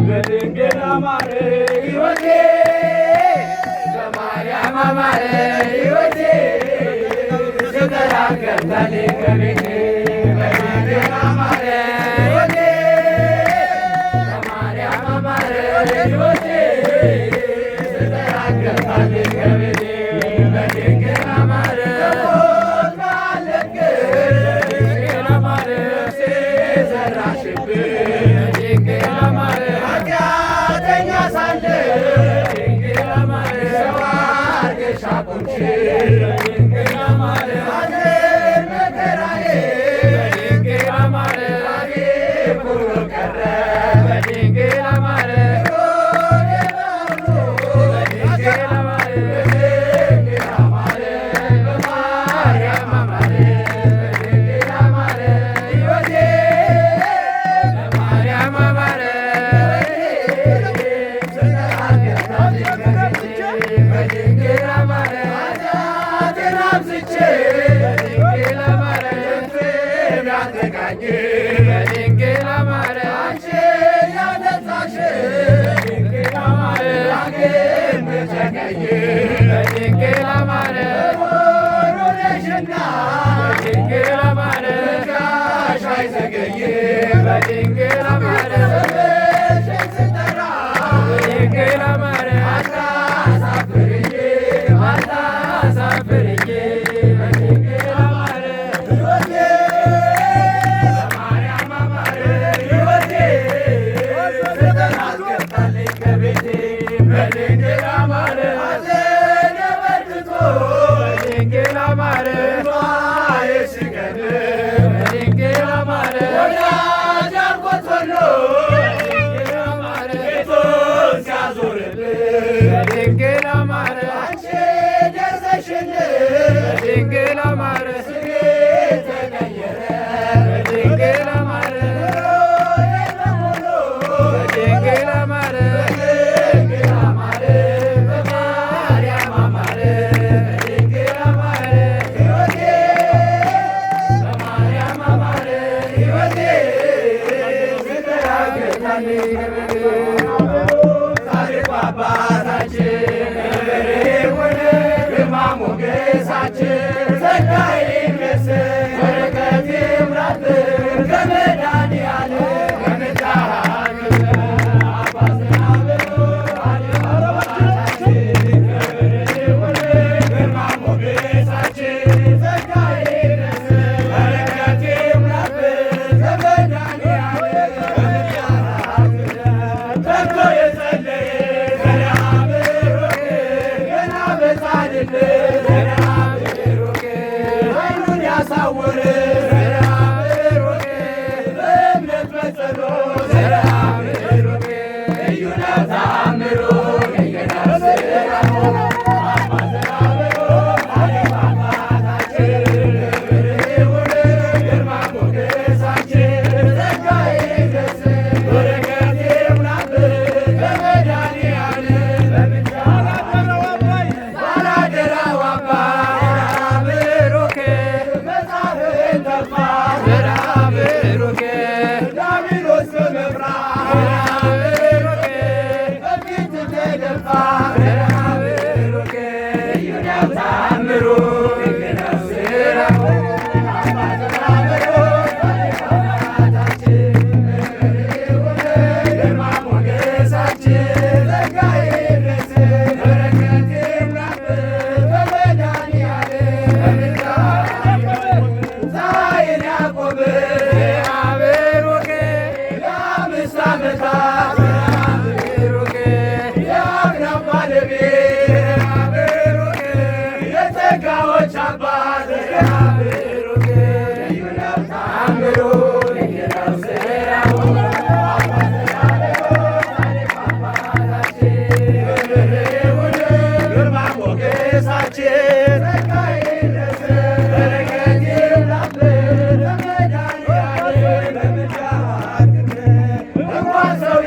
በድንግል አማረ ሕይወቴ በማርያም አማረ ሕይወቴ ስተራከብታሌ ከቤቴ በድንግል አማረ ሕይወቴ በማርያም አማረ ሕይወቴ ስተራከብታሌ ከቤቴ በድንግል አማረ በድንግል አማረ ዘራሽብኝ በድንግል አማረ ኃጢአተኛ ሳለ በድንግል አማረ ሰው አድርገሽ አቆምሽኝ በድንግል አማረ ሐዘን መከራዬ በድንግል አማረ ብሎ ቀረ በድንግል አማረ በድንግል አማረ በድንግል አማረ በማርያም አማረ በድንግል አማረ ሕይወቴ በማርያም አማረ በድንግል አማረ ኃጢአቴን አብዝቼ በድንግል አማረ ቢያጠቃኝ በድንግል አማረ አንቺን ያነጻሽ በድንግል አማረ ዳግም ብጨቀኝ በድንግል አማረ ሆኖ ነሽና በድንግል አማረ ምልጃሽ አይዘገይም በድንግል አማረ ስምሽን ስጠራ በድንግል አማረ አታሳፍሪኝ አታሳፍሪኝ በድንግል አማረ ሕይወቴ በማርያም አማረ ሕይወቴ ስተናገርታለች ከቤቴ በድንግል አማረ ሐዘኔ በርትቶ በድንግል አማረ እንባዬ ሲቀድም በድንግል አማረ ወዳጅ አልቆት ወሎ በድንግል አማረ ቤቱን ሲያዞርልኝ በድንግል አማረ አንቺ ደርሰሽልኝ በድንግል አማረ ስሜ ተቀየረ በድንግል አማረ ኑሮዬ በሙሉ በድንግል አማረ በድንግል አማረ በማርያም አማረ በድንግል አማረ ሕይወቴ በማርያም አማረ ሕይወቴ ስተራገታለች ጻድቁ አባታችን ክብር ይሁን ግርማ ሞገሳችን ጸጋ ይድረስን በረከት ይምራብን ከመድኃኒዓለም ከምልጃህ አባዝና ብሎ አባታችን ክብር ይሁን ግርማ ሞገሳችን ጸጋ ይድረስን በረከት ይምራብን ከመድኃኒዓለም ከምልጃህ ተግቶ የጸለየ ዘርአ ብሩክ ገና በጻድቅ ዘርአ ብሩክ ዓይኑን ያሳወረ ዘርአ ብሩክ በእምነት በጸሎት ዘርአ ብሩክ ልዩ ነው ተአምሩ የጌታው ሥራው አባ ዘርአ ብሩክ ጻድቁ አባታችን ክብር ይሁን ግርማ ሞገሳችን ጸጋ ይድረስን በረከት ይሙላብን ከመድኃኒዓለም ባላደራው አባ ዘርአ ብሩክ መጽሐፍን ተፋ ዘርአ ብሩክ ዲያብሎስ በመፍራት ዘርአ ብሩክ በፊት ተደፋ ዘርአ ብሩክ ልዩ ነው ተአምሩ ድንቅ ነው ሥራው አባ ዘርአ ብሩክ ጻድቁ አባታችን ክብር ይሁን ግርማ ሞገሳችን ጸጋ ይድረስን በረከት ይሙላብን ከመድኃኒዓለም ፀሐይን ያቆመ ዘርአ ብሩክ ለ5 ዓመታት ዘርአ ብሩክ የአብርሃም ባለቤት ዘርአ ብሩክ የጸጋዎች አባት ዘርአ ብሩክ ልዩ ነው ተአምሩ ድንቅ ነው ሥራው አባ ዘርአ ብሩክ ጻድቁ አባታችን ክብር ይሁን ግርማ ሞገሳችን ጸጋ ይድረስን በረከት ይሙላብን ከመድኃኒዓለም በምልጃህ እንኳን ሰው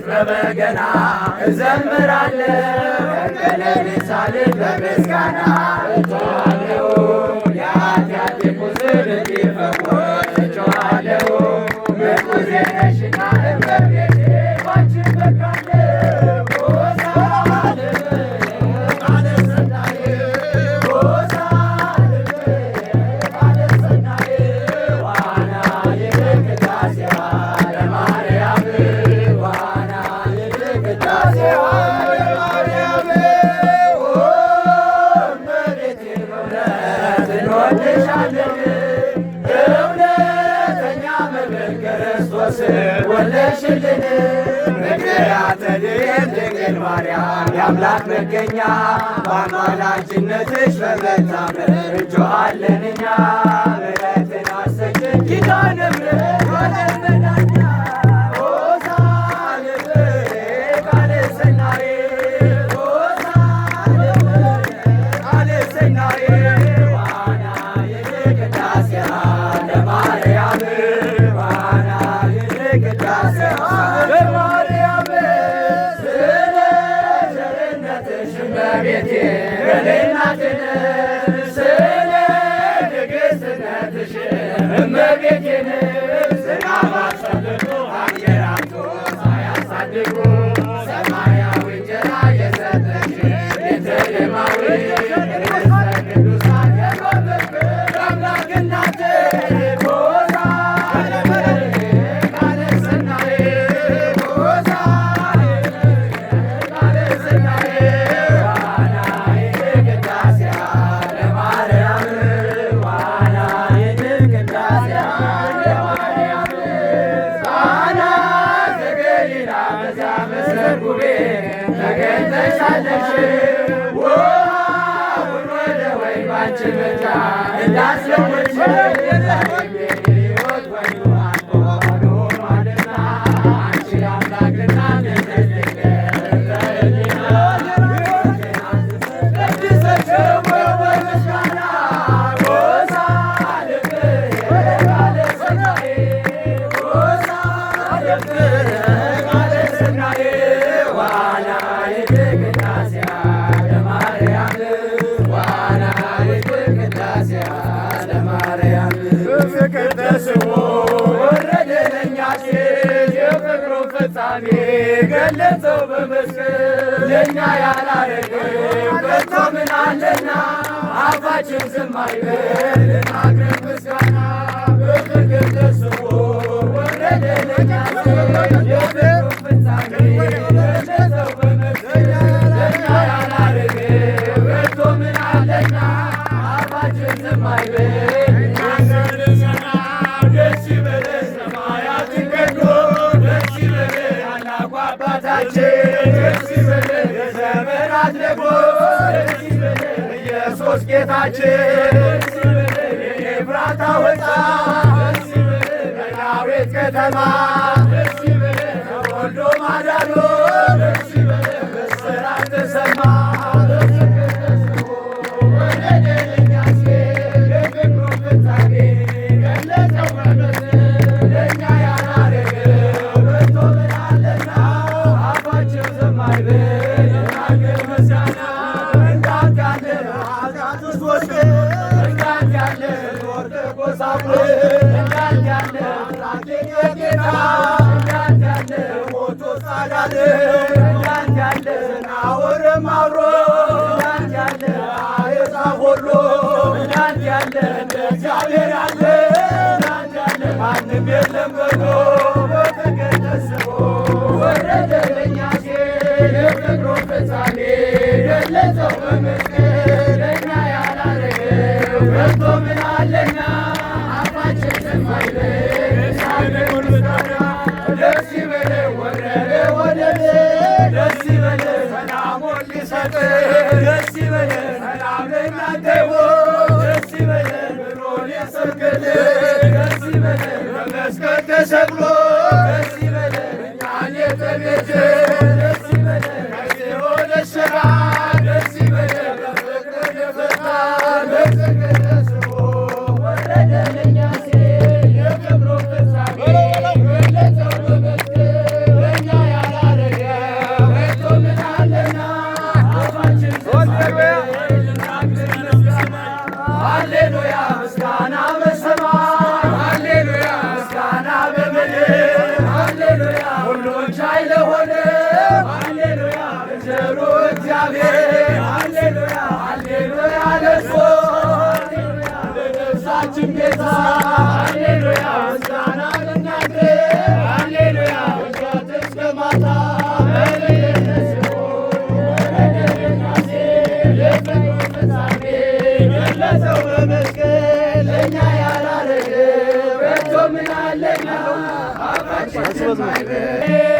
በበገና እዘምራለሁ ከሌሊት ሳልል በምስጋና እጮኻለሁ የኃጢአቴ ቁስል እንዲፈወስ እጮኻለሁ ምርኩዜ ነሽና እመቤቴ ባንቺ እመካለሁ ወለሽልን ምክንያተ ድንግል ማርያም የአምላክ መገኛ በአማላጅነትሽ በመታመን እንጮኻለን እኛ ምሕረትን አሰጭን ኪዳነ ምሕረት ዓለም መዳኛ ሆሳዕና ቃለ ሠናዬ ሆሳዕና ቃለ ሠናዬ ዋና የቅዳሴሃ ለማርያም በማርያም ስለ ቸርነትሽ እመቤቴ እናቴ ነሽ ስለ ንግሥትነትሽ እመቤቴ ነሽ ዝናብ አስፈልጎ አየር አምጦ ሳያሳድጉ ሰማያዊ እንጀራ የሰጠሽ ቤተልሔማዊት ንግሥተ ቅዱሳን የኖርንበት አምላክ እናቴ ተገኝተሻለሽ ውሃውን ወደ ወይን ባንቺ ምልጃ እንዳስለወጥሽ ሕይወት ወይኑ አንዱ ሆኗልና አንቺ አምላክ እናት ቀድሰሽው በምስጋና ጎሳ ልብሽ ቃለ ሥጋዬ ጎሳ ልብሽ ቃለ ሥጋዬ ፍቅር ተስቦ ወረደ ለእኛ ሲል የፍቅሩን ፍጻሜ ገለጸው በመስቀል ለእኛ ያላረገው ከቶ ምን አለና አፋችን ዝም አይበል እናቅርብ ምስጋና። በፍቅር ተስቦ ወረደ ለእኛ ሲል የፍቅሩን ፍጻሜ ገለጸው በመስቀል ለእኛ ያላረገው ከቶ ምን አለና አፋችን ዝም አይበል የዘመናት ንጉሥ ኢየሱስ ጌታችን የኤፍራታ ወጣት በዳዊት ከተማ ተወልዶ ማዳኑ ብስራት ተሰማ። ማንም የለም በሎ በፍቅር ተስቦ ወረደ ለእኛ ሲል የፍቅሩን ፍጻሜ ገለጸው በመስቀል ለእኛ ያላረገው ከቶ ምን አለና አፋችን ዝም አይበል እናቅርብ ምስጋና። ደስ ይበለን ወረደ ወደደ ደስ ይበለን ሰላሙን ሊሰጥ ደስ ይበለን ሰላም ለእናንተ ይሁን ደስ ይበለን ብሎ ሊሰብክልን ደስ ይበለን በመስቀል ተሰቅሎ ደስ ይበለን እኛን የተቤዠ ደስ ይበለን ከሲኦል እስራት ደስ ይበለን በፍቅር የፈታን በፍቅር ተስቦ ወረደ ለእኛ ሲል የክብሩን ፍጻሜ ገለጸው በመስቀል ለእኛ ያላረገው ከቶ ምን አለና አፋችን ዝም አይበል እናቅርብ ምስጋና። ሃሌሉያ ምስጋና በሰማይ ሃሌሉያ ምስጋና በምድር ሃሌሉያ ሁሉን ቻይ ለሆነ ሃሌሉያ ለቸሩ እግዚአብሔር ሃሌሉያ ሃሌሉያ ለእርሱ ሃሌሉያ ለነፍሳችን ጌታ ሃሌሉያ ምስጋና ልናቅርብ ሃሌሉያ ከጠዋት እስከ ማታ በምድር ተስቦ ወረደ ለእኛ ሲል የፍቅሩን ፍጻሜ ገለጸው በመስቀል ለእኛ ያላረገው ከቶ ምን አለና አፋችን ዝም አይበል።